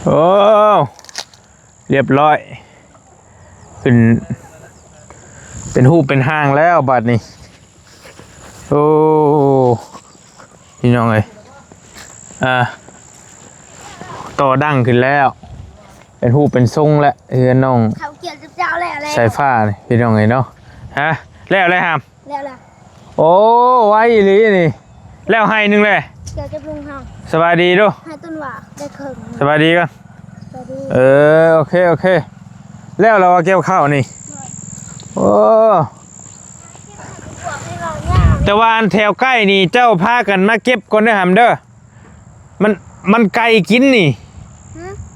โอ้เรียบร้อยเป็นหูเป็นห้างแล้วบัดนี้โอ้พี่น้องเอ้ยต่อดั้งขึ้นแล้วเป็นหูเป็นทรงแล้วน้องเขาเกี่ยวกับเจ้าแล้วสายฟ้านี่พี่น้องเอ้ยเนาะฮะแล้วอะไรฮะแล้วโอ้ไว้อีหลีนี่แล้วให้หนึ่งเลยเกี่ยวกับลุงเฮาสบายดีดูให้ต้นว่าได้เคิงสบายดีกันโอเคแล้วเราเกี่ยวข้าวนี่โอ้แต่ว่าอันแถวใกล้นี่เจ้าพากันมาเก็บก่อนได้หำเด้อมันไก่กินนี่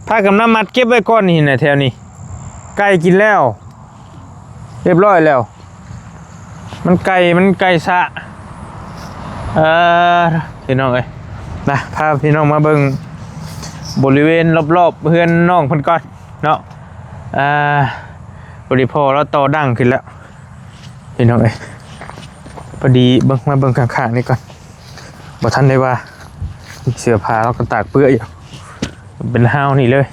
พากันน้ำมัดเก็บไว้ก่อนนี่นะแถวนี้ไก่กินแล้วเรียบร้อยแล้วมันไก่สะพี่น้องเอ้ยนะพาพี่น้องมาเบิ่งบริเวณรอบๆเพื่อนน้องเพิ่นก่อนเนาะพอดีพอแล้วต่อดั้งขึ้นแล้วพี่น้องเอ้ยพอดีมาเบิ่งข้างๆนี่ก่อนบ่ทันได้ว่าเสื้อผ้าเราก็ตากเปื้อนอยู่เป็นห้าวนี่เลย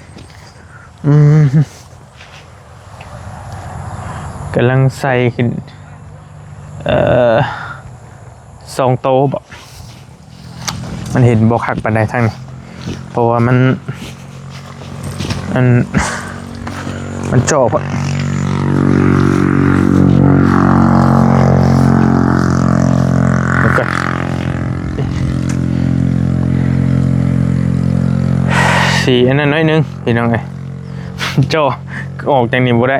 กำลังใส่ขึ้น2 โต๊ะบอกมันเห็นบ่คักปานใดทางนี้เพราะว่ามันจอบอ่ะโอเคสีอันนั้นน้อยนึงพี่น้องไอ้จอออกจากนี้บ่ได้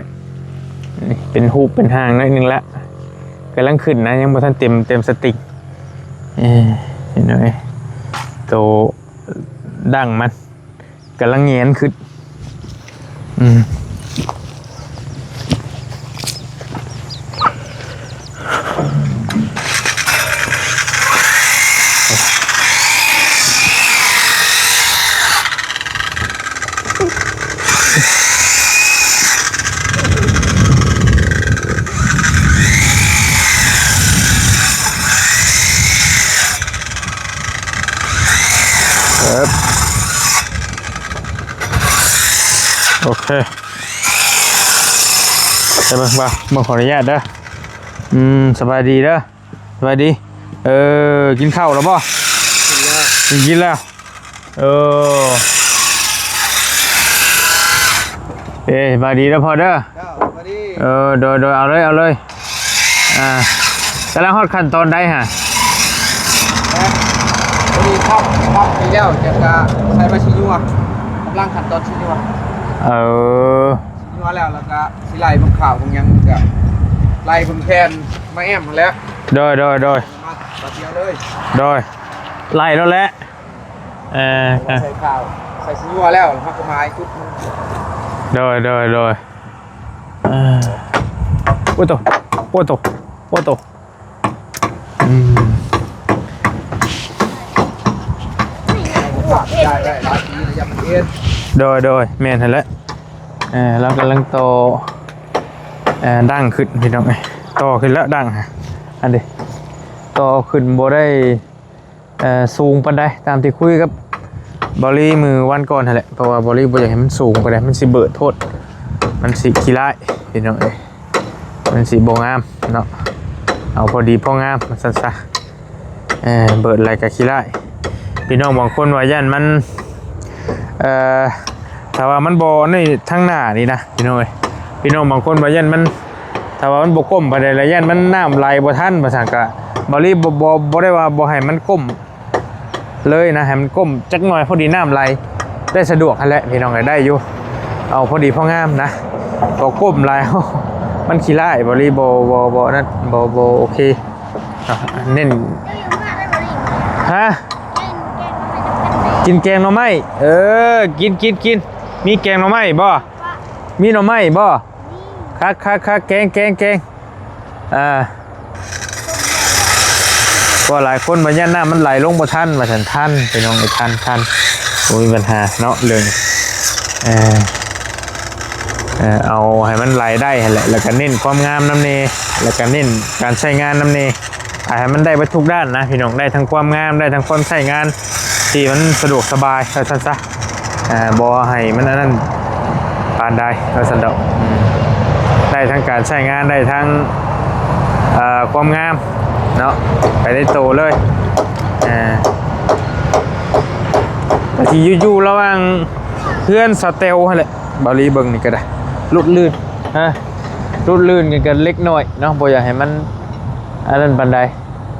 เป็นหูเป็นหางน้อยนึงละกำลังขึ้นนะยังบ่ทันเต็มสติกเห็นไหมโตดั้งมันกำลังเงียนขึ้นโอเคจะมาขออนุญาตเด้อสบายดีเด้อสบายดีกินข้าวแล้วป่ะกินแล้วสบายดีแล้วพอเด้อโดยเอาเลยกำลังฮอดขั้นตอนใดฮะพอดีครับไปแล้วจะใช้มาชิญัวกำลังขั้นตอนชิญัวชิญัวแล้วก็สิไล่บนข่าวตรงยังก็ไล่บนแคนมาแอมมาแล้วโดยมาตัดเดียวเลยโดยไล่แล้วแหละใส่ข่าวใส่ชิญัวแล้วพักกระไม้ชุดโดยโอ้โตได้หลายปียังมันเอ็นโดยแม่นหั่นแหละเรากำลังโตดั้งขึ้นพี่น้องโตขึ้นแล้วดั้งอันนี้โตขึ้นบ่ได้สูงปานใดตามที่คุยกับบอลลี่มือวันก่อนนั่นแหละเพราะว่าบอลลี่บ่อยากให้มันสูงปานใดมันสิเบิดโทษมันสิขี้ร้ายพี่น้องมันสิบ่งามเนาะเอาพอดีพองามมันซั่นซะเบิดอะไรก็ขี้ร้ายพี่น้องบางคนว่าย่านมันถ้าว่ามันบ่ในทางหน้านี่นะพี่น้องบางคนว่าย่านมันถ้าว่ามันบ่ก้มปานใดแล้วย่านมันน้ำไหลบ่ทันว่าซั่นก็บอลลี่บ่ได้ว่าบ่ให้มันก้มเลยนะให้มันก้มจักหน่อยพอดีน้ำไหลได้สะดวกหั่นแหละพี่น้องได้อยู่เอาพอดีพองามนะบ่ก้มไหลมันขี้ร้ายบอลลี่บ่นั่นบ่โอเคเน้นฮะกินแกงหน่อไม้กินมีแกงหน่อไม้บ่มีหน่อไม้บ่คักแกงก็หลายคนมาย่านหน้ามันไหลลงบ่ทันมาทันไปน้องทันบ่มีปัญหาเนาะเรื่องเอาให้มันไหลได้แหละแล้วก็เน้นความงามน้ำเนแล้วก็เน้นการใช้งานน้ำเนให้มันได้ไปทุกด้านนะพี่น้องได้ทั้งความงามได้ทั้งความใช้งานที่มันสะดวกสบายซะ บ่ให้มันอันนั้นปานใดเราสันดอกได้ทั้งการใช้งานได้ทั้งความงามเนาะไปได้โตเลยที่อยู่ๆระหว่างเพื่อนสเตลหั่นแหละบาลีเบิ่งนี่ก็ได้ลุดลื่นลุดลื่นกันเล็กน้อยเนาะบ่อยากให้มันอันนั้นปานใด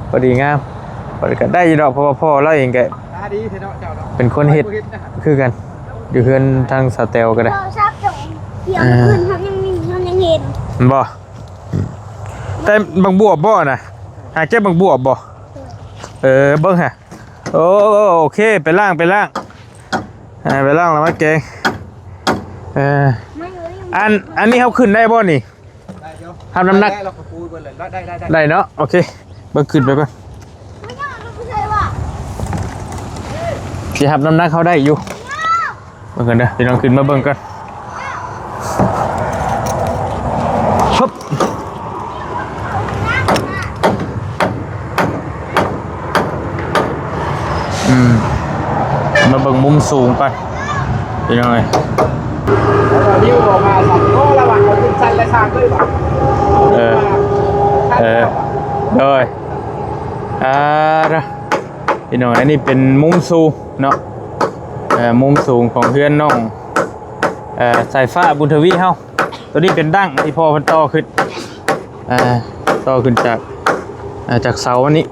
พอดีงามพอดีก็ได้อยู่ดอกเพราะว่าพ่อเราเองก็เป็นคนเฮ็ดคือกันอยู่เพื่อนทางสเตลก็ได้ เราชอบส่งเที่ยวขึ้นทำยังเห็น บ่แต่บางบวบบ่น่ะหาเก็บบางบวบบ่เบิ่งฮะโอเคไปล่างไปล่างแล้วมาเก่งอันนี้เขาขึ้นได้บ่นี่ทำน้ำหนักได้เนาะโอเคเบิ่งขึ้นไปก่อนสิทำน้ำหนักเขาได้อยู่เบิ่งกันเด้อพี่น้องขึ้นมาเบิ่งกันฮึบมาเบิ่งมุมสูงก่อนเป็นยังไงนิ้วออกมาสองโต้ระหว่างคนขึ้นชั้นและทางด้วยป่ะโดยพี่น้องอันนี้เป็นมุมสูงเนาะมุมสูงของเพื่อนน้องสายฟ้าบุญทวีเฮาตัวนี้เป็นดั้งที่พ่อเพิ่นต่อขึ้นจากเสาอันนี้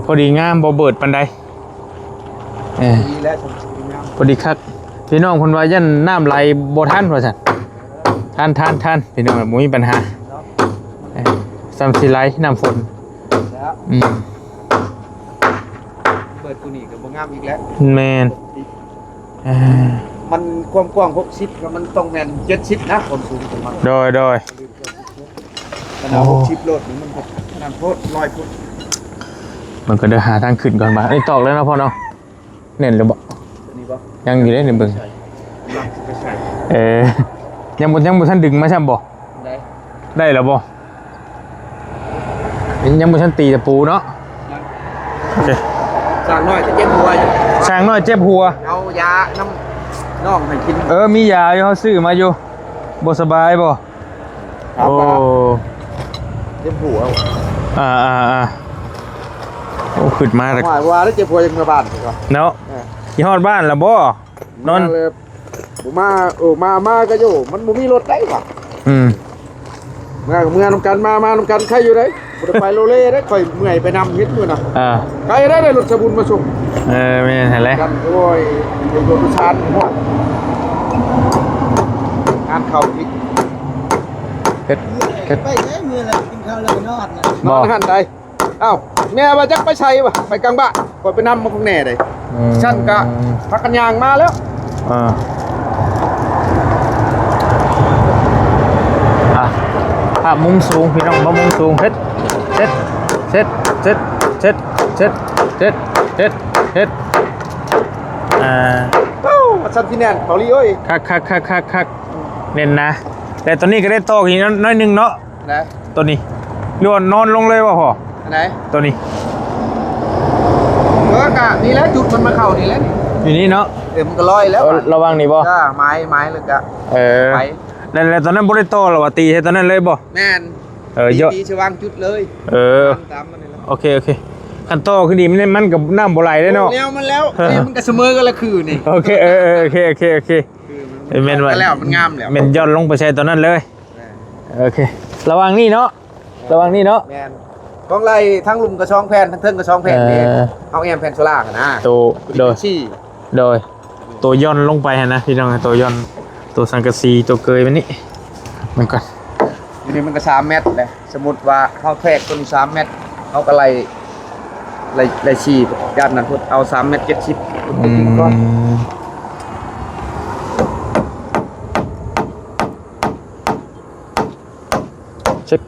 พอดีงามบ่เบิดปานใดพอดีคักพี่น้องคนว่ายันน้ำไหลบ่ทันว่าซั่นท่านพี่น้องบ่มีปัญหาซ้ำสิไหลน้ำฝนเปิดกูนี่ก็บ่งามอีกแล้วแม่นมันความกว้าง60แล้วมันต้องแม่น70นะความสูงของมันโดยขนาด60โลดนี่มันขนาดโคตร100ฟุตมันก็เดินหาทางขึ้นก่อนบ่นี่ตอกแล้วนะพ่อเนาะเน่นหรือบ่ยังอยู่ได้ในเบิ่งยังบ่ทันดึงมาใช่บ่ได้แล้วบ่ยังบ่ทันตีตะปูเนาะโอเคสร้างน้อยจะเจ็บหัวอยู่สร้างน้อยเจ็บหัวเอายาน้ำน้องให้กินมียาอยู่เขาซื้อมาอยู่บ่สบายบ่โอ้เจ็บหัวโอ้ขึ้นมาแล้วว่าแล้วเจ็บหัวยังมาบ้านก่อนเนาะที่ฮอดบ้านแล้วบ่นอนผมมาก็อยู่มันบ่มีรถได้ว่ะเมื่อนำกันมานำกันใครอยู่ได้บ่ได้ไปโลเล่ได้ค่อยเมื่อยไปนำเฮ็ดอยู่น่ะใครได้รถสบุญมาส่งแม่นหั่นแหละกันโอ้ยเป็นรถประชานฮอดงานเข้าอีกเฮ็ดไปได้มื้อละกินข้าวแล้วนอนนอนหั่นใดอ้าวแม่ว่าจักไปชัยป่ะไปกลางบ้านก่อนไปนำมาของแน่เลยฉันก็พักกันยางมาแล้วภาพมุมสูงพี่น้องมุมสูงเฮ็ดฉันที่แน่นเขาลีโอ้ยคักเน้นนะแต่ตอนนี้ก็ได้โตอีกน้อยนึงเนาะนะตัวนี้เรียกว่านอนลงเลยว่ะพ่อไหนตัวนี้กะนี่แหละจุดมันมาเข่านี่แหละอยู่นี่เนาะมันก็ลอยแล้วระวังนี่บ่ไม้เลยกะไปแล้วตอนนั้นบ่ได้โตหรอว่าตีให้ตอนนั้นเลยบ่แม่นตีชวางจุดเลยตามมันโอเคคันโตคือดีมันกับน้ำบ่ไหลได้เนาะมันแล้วมันก็เสมอกันละคือนี่โอเคแม่นว่าแล้วมันงามแล้วแม่นย้อนลงไปใช้ตอนนั้นเลยโอเคระวังนี่เนาะแม่นกองไล่ทั้งลุมกระช่องแผ่นทั้งเทิงกระช่องแผ่นนี่เอาแอมแผ่นโซล่ากันนะโดยตัวย่อนลงไปนะพี่น้องตัวย่อนตัวสังกะสีตัวเกยมันนี่มันก่อนอยู่นี่มันก็3 เมตรเลยสมมุติว่าเขาแทกตัวนี้3 เมตรเขาก็ไล่ชีด้านนั้นพุทธเอา3 เมตร 70ก่อนเช็ค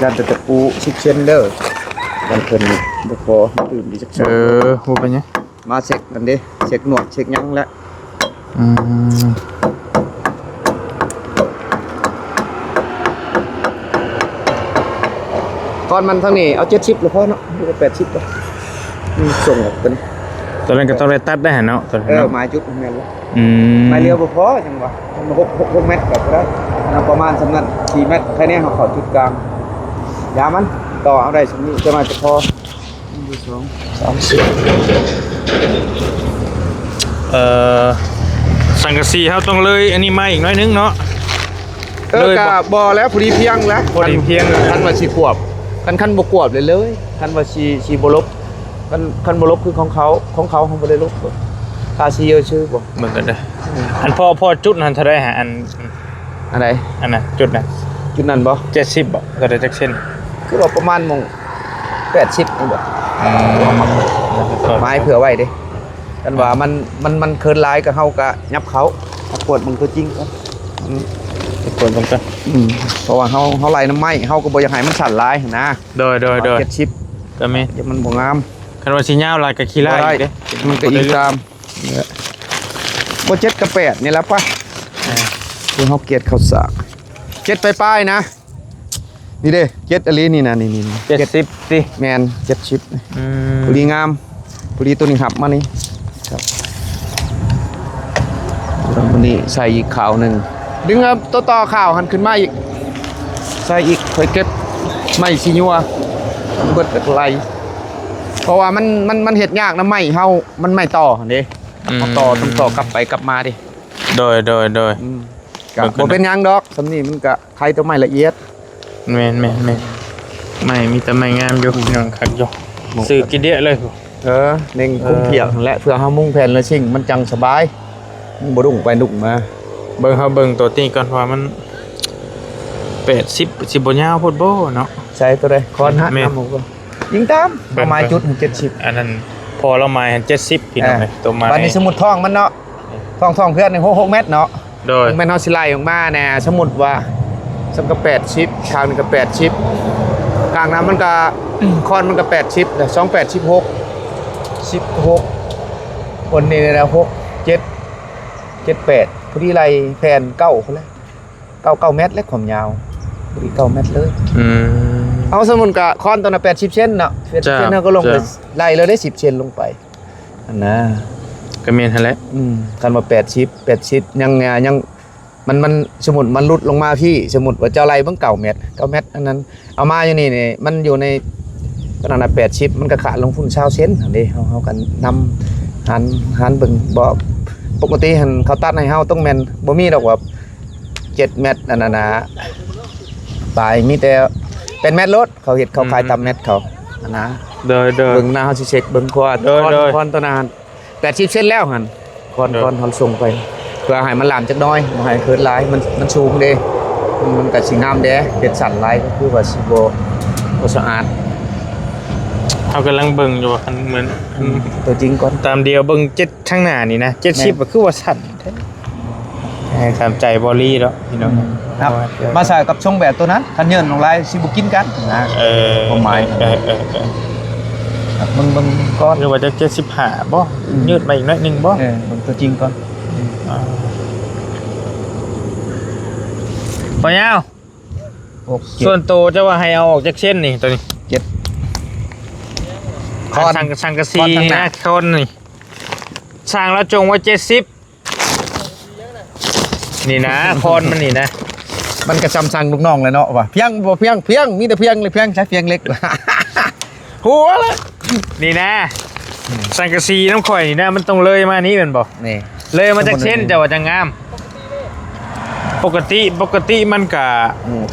ด้านตะปูชิคเชนเดอร์มันเพิ่นบ่พอตื่นดีจักบ่เป็นไงมาเช็คกันดิเช็คหนวดเช็คยังแล้ว อนมันทั้งนี้เอา70แล้วพอเนาะบ่80แล้วส่งออกกัน ตอนนั้นก็ต้องได้ตัดได้หั่นเนาะตอนนั้นเนาะ ไม้จุดแม่นแล้ว อืม ไม้เรียวบ่พอจังว่ามัน6เมตรก็ได้ประมาณสำนั้น4เมตรแค่นี้เขาเข้าจุดกลางยามันต่อเอาได้สำนี้จะมาจะพอสังกะสีเขาต้องเลยอันนี้มาอีกน้อยนึงเนาะ กะบ่แล้วพอดีเพียงแล้ว พอดีเพียง คันว่าสิขวบคันบ่ขวบเลยคันว่าสิบ่ลบคันบ่ลบคือของเขาบ่ได้ลบคาซีเยอะชื่อบ่ เหมือนกันเด้ออันพ่อจุดนั้นเท่าไรฮะอันไหนอันน่ะจุดน่ะ จุดนั้นบ่70บ่ก็ได้จักเส้น คือว่าประมาณมง80นี่บ่ไม้เผื่อไว้เด้กันว่ามันเคินหลายกับเฮาก็ยับเขาปวดมันตัวจริงครับ คนตรงกัน เพราะว่าเฮาไล่น้ำไม้เฮาก็บ่อยากให้มันสั่นหลายนะโดย70ก็แม่น เดี๋ยวมันบ่งาม คันว่าสิยาวหลายก็ขี้ไล่เด้ มันก็อีกตามบ่7กับ8นี่แหละป่ะคือเฮาเกียดข้าวสาก7ปลายๆนะนี่เด้7อลีนี่นะนี่70ติ แม่น70พอดีงามพอดีตัวนี้หับมานี่ครับแล้ววันนี้ใส่อีกข่าวหนึ่งดึงเอาตัวต่อข่าวหันขึ้นมาอีกใส่อีกค่อยเก็บไม่สิญัวเบิดอะไรเพราะว่ามันเฮ็ดยากนะไม้เฮามันไม่ต่อหั่นเด้เอาต่อต้องต่อกลับไปกลับมาดิโดยก็บ่เป็นหยังดอกสำนี้มันก็ใครตัวไม้ละเอียดแม่นไม่มีแต่ไม้งามอยู่พี่น้องคักอยู่ซื้อกินเดะเลยเน่งคุ้มเพียงและเพื่อเฮามุ่งแผนเลยสิ่งมันจังสบายบ่ดุ่งไปดุ่งมาเบิ่งตัวนี้ก่อนว่ามัน80สิบ่ยาวโพดบ่เนาะใช่ตัวใดคอนฮะนำผมก็ยิงตามประมาณจุด70อันนั้นพอเรามา70พี่น้องตัวไม้บัดนี้สมุดทองมันเนาะทองเพื่อน6เมตรเนาะโดยแม่นเฮาสิไล่ออกมาแน่สมุดว่าสำกับ80ทางนึงก็80กลางน้ำมันก็คอนมันก็80แต่16คนนี้นะ6 7 8พอดีไล่แผ่น9คนแล้ว9เมตรและความยาวพอดี9เมตรเลยเอาสมุนกับคอนตัวน่ะ80เซนเนาะ80เซนเฮาก็ลงไปไล่เลยได้10เซนลงไปอันน่ะก็แม่นหั่นแหละคันว่า80ยังมันสมุดมันหลุดลงมาพี่สมุดว่าเจ้าไล่เบิ่ง9เมตรอันนั้นเอามาอยู่นี่มันอยู่ในขนาด80มันก็ขาดลงพุ่น20เซนอันนี้เฮากันนำหันเบิ่งบ่ปกติหันเขาตัดให้เฮาต้องแม่นบ่มีดอกว่า7เมตรอันนั้นน่ะปลายมีแต่เป็นเมตรรถเขาเฮ็ดเขาขายตามเมตรเขาอันนะโดยเบิ่งหน้าเฮาสิเช็คเบิ่งคอนตัวนั้น80เซนแล้วหั่นคอนเฮาส่งไปเพื่อให้มันหลามจักหน่อยบ่ให้เคินหลายมันสูงเด้มันก็สิงามเด้เฮ็ดสั่นหลายก็คือว่าสิบ่สะอาดเฮากำลังเบิ่งอยู่คันเหมือนตัวจริงก่อนตามเดียวเบิ่ง7ข้างหน้านี่นะ70ก็คือว่าสั่นให้ตามใจบอลี่แล้วพี่น้องครับมาใส่กับช่องแบบตัวนั้นคันเยินลงลายสิบ่กินกันนะความหมายมึงก่อนหรือว่าจะ75บ่ยืดมาอีกหน่อยนึงบ่มึงตัวจริงก่อนบ่ยาวส่วนโตจะว่าให้เอาออกจากเส้นนี่ตัวนี้คอนสังกะสีนะคนนี่สร้างแล้วจงไว้70นี่นะคอนมันนี่นะมันกระชำชังลูกน้องเลยเนาะว่ะเพียงบ่เพียงมีแต่เพียงเลยเพียงใช้เพียงเล็กหัวละนี่นะสังกะสีน้ำข่อยนี่นะมันต้องเลยมานี้เป็นบ่นี่เลยมาจากเส้นจะว่าจะงามปกติมันกะ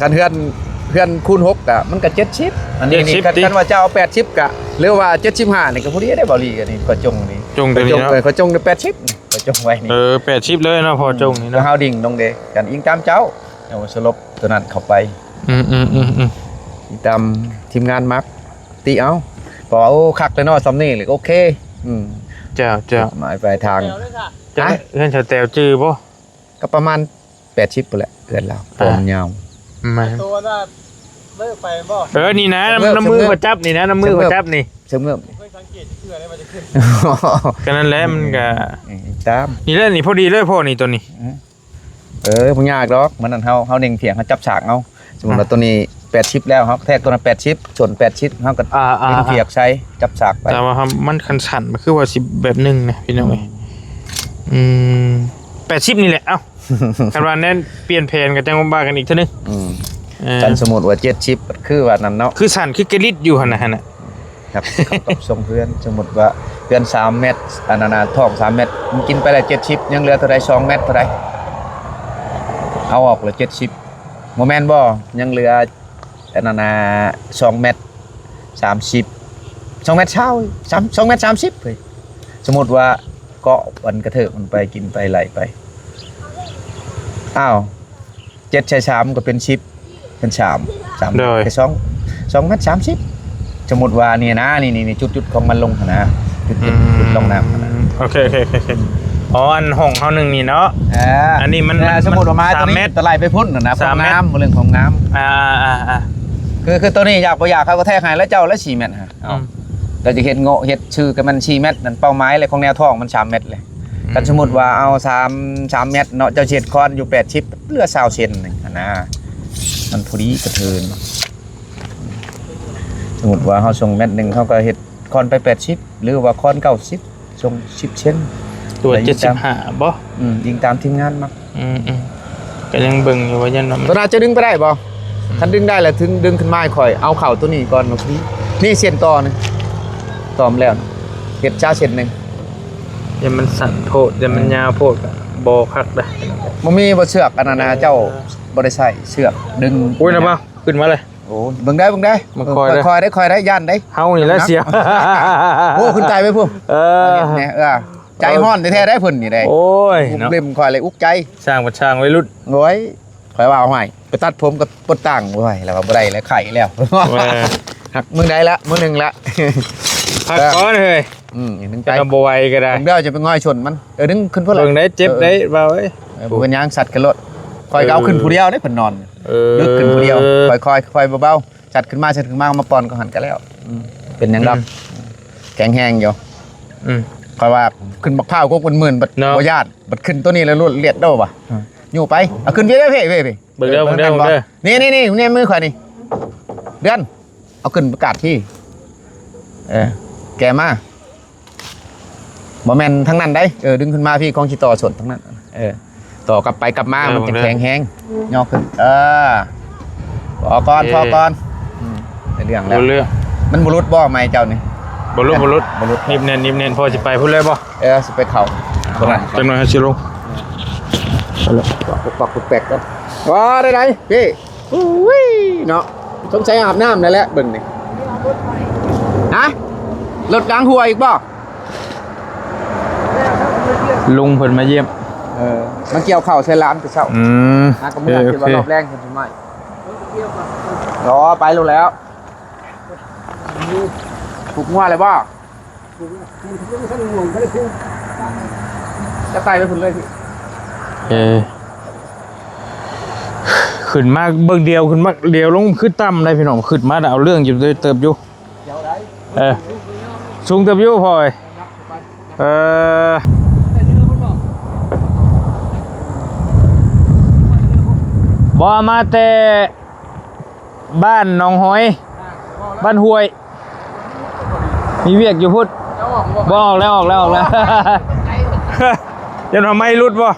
กันเพื่อนคูณ6กะมันกะ70อันนี้กันว่าเจ้า80กะหรือว่า75นี่ก็พอดีได้บ่ลีกันนี่ก็จงนี่ตัวนี้เนาะก็จงได้80ก็จงไว้นี่80เลยเนาะพอจงนี่เนาะเฮาดิ่งลงเด้กันอิงตามเจ้าเอาสลบตัวนั้นเข้าไปตามทีมงานมักตีเอาพอเอาคักเลยเนาะซำนี่เลยโอเคเจ้าหมายปลายทางจ้ะเฮือนชาวแตวจื้อบ่ก็ประมาณ80พุ่นแหละเกินแล้วผมยาวตัวน่ะเลิกไปบ่นี่นะน้ำมือเขาจับนี่นะน้ำมือเขาจับนี่เสมอเคยสังเกตเชื่อได้มันจะขึ้นก็นั่นแหละมันก็ตามนี่แหละนี่พอดีเลยพ่อนี่ตัวนี้บ่ยากดอกมันนั่นเฮาเน่งเถียงเฮาจับฉากเอาสมมุติว่าตัวนี้ 80แล้วครับแทกตัวนั้น80ส่วน80เฮาก็ดินเปียกใช้จับสากไป แต่ว่ามันคันสั่นมันคือว่าสิแบบหนึงนะพี่น้องเอ้ย80นี่แหละเอ้า คันว่าแน่นเปลี่ยนแผนก็จังว่ากันอีกเทื่อนึงกันสมมุติว่า70คือว่านั้นเนาะคือสั่นคือกระลิดอยู่หั่นน่ะครับกับส่งเพื่อนสมมุติว่าเพื่อน3เมตรอันนั้นท้อง3เมตรมันกินไปแล้ว70ยังเหลือเท่าใด2เมตรเท่าใดเอาออกเลย70บ่แม่นบ่ยังเหลืออันนั้น2เมตร30 2เมตรเช้า2เมตร30เฮ้ยสมมุติว่าเกาะวันกระเถิบมันไปกินไปไหลไปอ้าว7ใช้3ก็เป็น10เป็น3ไป2เมตร30สมมุติว่านี่นะนี่จุดของมันลงนะจุดลงน้ำโอเคอ๋ออันห้องเฮานึงนี่เนาะอันนี้มันสมมุติว่ามาตัวนี้ตะไลไปพุ่นนะของน้ำเรื่องของน้ำคือตัวนี้อยากบ่อยากเขาก็แทกให้แล้วเจ้าละ4เมตรฮะเราจะเฮ็ดโง่เฮ็ดชื่อกันมัน4เมตรนั่นเป้าหมายเลยของแนวท้องมัน3เมตรเลยกันสมมุติว่าเอา3เมตรเนาะเจ้าเฮ็ดคอนอยู่80เหลือ20เซนนึงนะมันพอดีกระเทินสมมุติว่าเฮาส่งเม็ดนึงเฮาก็เฮ็ดคอนไป80หรือว่าคอน90ส่ง10เซนตัว75บ่ยิงตามทีมงานมาก็ยังเบิ่งอยู่ว่ายันตัวน่าจะดึงไปได้บ่คันดึงได้แล้วถึงดึงขึ้นมาค่อยเอาเข่าตัวนี้ก่อนนี่เส้นต่อนึงตอมแล้วเฮ็ดช้าเส้นนึงอย่ามันสั่นโพดอย่ามันยาวโพดบ่คักเด้บ่มีบ่เชือกอันนั้นเจ้าบ่ได้ใช้เชือกดึงโอ้ยนะบ่ขึ้นมาเลยโอ้เบิ่งได้มันคอยได้ย่านได้เฮานี่แหละเสียโอ้ขึ้นใจไปพุ่มเนี่ยใจฮ้อนแท้ๆได้เพิ่นนี่ได้โอ้ยเล่มคอยเลยอุกใจสร้างบ่ช่างไว้รุ่นโอ้ยคอยว่าเอาให้ไปตัดผมกับปดตั้งโอ้ยแล้วบ่ได้แล้วไข่แล้วหักมึงได้ละมื้อนึงละพักก่อนเฮ้ยนึงใจบ่ไหวก็ได้เดี๋ยวจะไปง่อยชนมันดึงขึ้นพุ่นละเบิ่งได้เจ็บได้บ่เอ้ยบ่เป็นหยังสัตว์กันรถคอยเอาขึ้นผู้เดียวได้เพิ่นนอนลึกขึ้นผู้เดียวค่อยเบาๆจัดขึ้นมามาปอนก็หันกันแล้วเป็นหยังดอกแข็งแห้งอยู่คอยว่าขึ้นบักพร้าวก็คนหมื่นบัดบ่ญาติบัดขึ้นตัวนี้แล้วรวดเลียดเด้อว่ะอยู่ไปเอาขึ้นเพ่เบิ่งเด้อนี่มือข่อยนี่เดือนเอาขึ้นประกาศที่แกมาบ่แม่นทั้งนั้นได้ดึงขึ้นมาพี่กองสิต่อสดทั้งนั้นต่อกลับไปกลับมามันจะแข็งแห้งย่อขึ้นพอก่อนเรื่องแล้วมันบุรุษบ่ไหมเจ้านี่บุรุษนิบเน้นพอสิไปพูดเลยบ่สิไปเข่าจังหน่อยสิลงปักแปลกกันว้าได้พี่อุ้ยเนาะต้องใช้อาบน้ำนั่นแหละเบิ่งนี่ฮะรถล้างหัวอีกบ่ลุงเพิ่นมาเยี่ยมมันเกี่ยวเข่าใช้ร้านไปเช่าก็ไม่ได้คิดว่ารอบแรกคนไม่รอไปรู้แล้วผูกงัวอะไรบ้าจะตายไปคุณเลยพี่ขึ้นมากเบิ่งเดียวขึ้นมากเดียวลงขึ้นต่ำได้พี่น้องขึ้นมาเอาเรื่องอยู่เติบอยู่สูงเติบอยู่พอยบ่มาแต่บ้านหนองหอยบ้านห้วยมีเวียกอยู่พุทธบ่ออกแล้วจะทำไมรุดบ่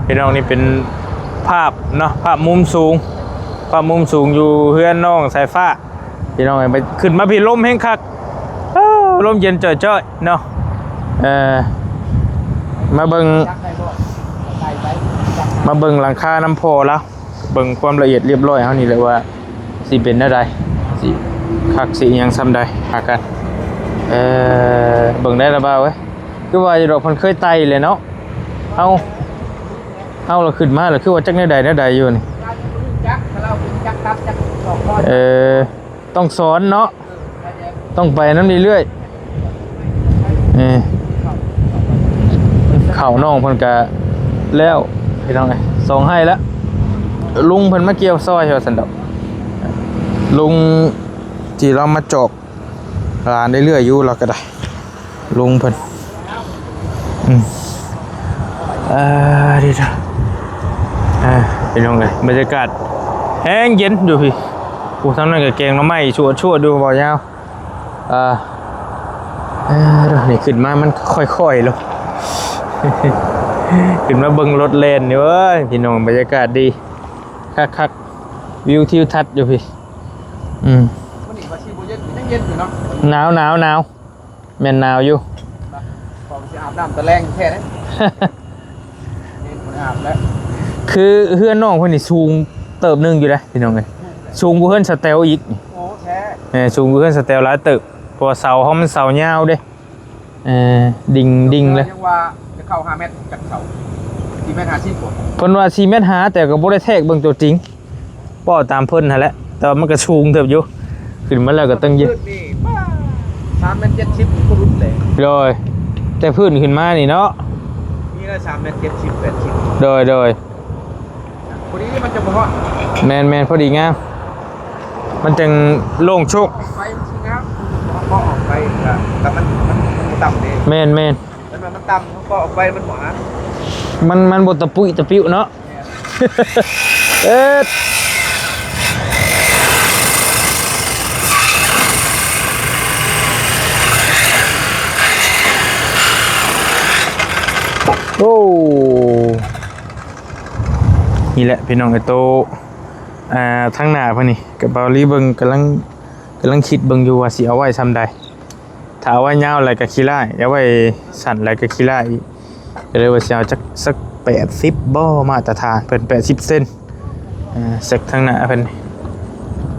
พี่น้องนี่เป็นภาพเนาะภาพมุมสูงอยู่เฮือนน้องสายฟ้าพี่น้องไปขึ้นมาพี่ลมแห้งคักลมเย็นจ่อยๆเนาะมาเบิ่งหลังคาน้ำโพแล้วเบิ่งความละเอียดเรียบร้อยเฮานี่เลยว่าสิเป็นได้ใดสิคักสิยังซ้ำใดหากันเบิ่งได้ละบ่าวเว้ยคือว่าอยู่ดอกเพิ่นเคยไต่เลยเนาะเอาเราขึ้นมาแล้วคือว่าจักแนวใดอยู่นี่ต้องสอนเนาะต้องไปนำเรื่อยเข่าน้องเพิ่นก็แล้วพี่น้องไงส่งให้แล้วลุงเพิ่นมาเกี่ยวซอยว่าซั่นดอกลุงที่เรามาจอบร้านได้เรื่อยอยู่เราก็ได้ลุงเพิ่น ดีจ้ะเป็นยังไงบรรยากาศแห้งเย็นดูพี่กูทำนั่นกับแกงน้ำไหม้ชั่วดูบ่ยาวนี่ขึ้นมามันค่อยๆลง ขึ้นมาเบิ่งรถเลนนี่เว้ยพี่น้องบรรยากาศดีคักวิวทิวทัศน์อยู่พี่วันนี้ว่าชีบุเย็นยังเย็นอยู่เนาะ หนาวแม่นหนาวอยู่ พอจะอาบน้ำตะแรงแค่นั้นเย็นคนอาบแล้ว คือเพื่อนน้องคนนี้สูงเติบหนึงอยู่นะพี่น้องไงสูงกว่าเพื่อนสเตลอีก โอ้แท้ สูงกว่าเพื่อนสเตลหลายเติบเพราะว่าเสาเขามันเสายาวเด้ดิ่งเลย ยังว่าจะเข้า5 เมตรจากเสา4 เมตร50กว่า เพิ่นว่า4 เมตรหาแต่ก็บ่ได้แทกเบิ่งตัวจริงป้อตามเพิ่นหั่นแหละแต่ว่ามันก็สูงเติบอยู่ขึ้นมาแล้วก็ต้องยืน นี่3 เมตร 70ก็รุดเลย เลยแต่พื้นขึ้นมานี่เนาะ นี่ก็3 เมตร 70 80 โดย พอดีมันจะบ่ฮอด แมนพอดีงามมันจังโล่งโชค ไฟมันชิงครับพอออกไปแต่มันต่ำเลย แมน แล้วมันต่ำพอออกไปมันหวาน มันบ่ตะปุยตะปิ้วเนาะ เอ๊ะโอ้นี่แหละพี่น้องไอ้โตทั้งหน้าเพิ่นนี่กับบาลีเบิ่งกำลังคิดเบิ่งอยู่ว่าสิเอาไว้ซำใดถ้าเอาไว้ยาวอะไรก็ขี้ร้ายเอาไว้สั้นอะไรก็ขี้ร้ายก็เลยว่าสิเอาจักสัก80บ่มาตรฐานเพิ่น80เซนสักทั้งหน้าเพิ่น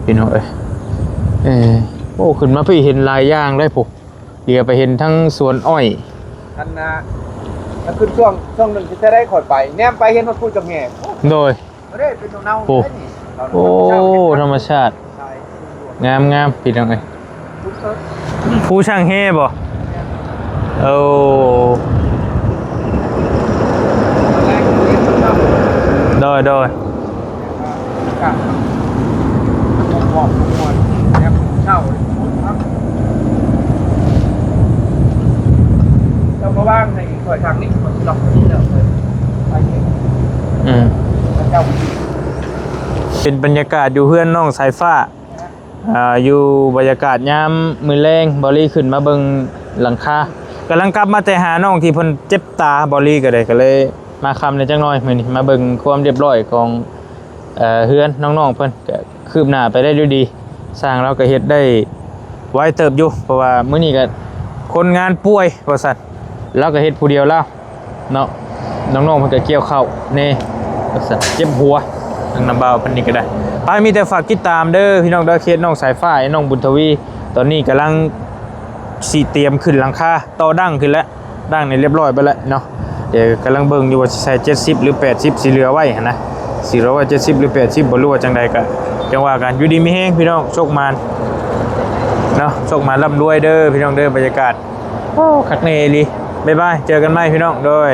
พี่น้องเอ้ยโอ้ขึ้นมาพี่เห็นหลายอย่างเลยพุเดี๋ยวไปเห็นทั้งสวนอ้อย ท่านนะถ้าขึ้นช่วงหนึ่งจะได้ขอดไปแนมไปเห็นมันพูดกับแง่ โดย ไม่ได้เป็นเน่า โอ้ โอ้ธรรมชาติงามพี่น้องเอ้ยผู้ช่างเฮ่บ่โอ้โดย บอกทุกคนแนมเช่าครับเราก็ว่างในขอทางนี้มันล็อกนี่แล้วไปเจ้า เป็นบรรยากาศอยู่เพื่อนน้องสายฟ้าอยู่บรรยากาศยามมื้อแรงบอลี่ขึ้นมาเบิ่งหลังคากำลังกลับมาแต่หาน้องที่เพิ่นเจ็บตาบอลี่ก็เลยมาคำในจังน้อยมื้อนี้มาเบิ่งความเรียบร้อยของเฮือนน้องๆเพิ่นก็คืบหน้าไปได้ด้วยดีสร้างเราก็เฮ็ดได้ไวเติบอยู่เพราะว่ามื้อนี้ก็คนงานป่วยว่าซั่นเราก็เฮ็ดผู้เดียวแล้วเนาะน้องๆเพิ่นก็เกี่ยวข้าวแน่ว่าซั่นเจ็บหัวทางน้ำเบาเพิ่นนี่ก็ได้ไปมีแต่ฝากติดตามเด้อพี่น้องเด้อเคสน้องสายฟ้าน้องบุญทวีตอนนี้กำลังสิเตรียมขึ้นหลังคาต่อดั้งขึ้นแล้วดั้งนี่เรียบร้อยไปแล้วเนาะเดี๋ยวกำลังเบิ่งอยู่ว่าสิใส่70หรือ80สิเหลือไว้หั่นนะสิเหลือไว้70หรือ80บ่รู้ว่าจังใดก็จังว่ากันอยู่ดีมีแฮงพี่น้องโชคมานเนาะโชคมานร่ำรวยเด้อพี่น้องเด้อบรรยากาศโอ้คักแน่อีหลีบ๊ายบายเจอกันใหม่พี่น้องโดย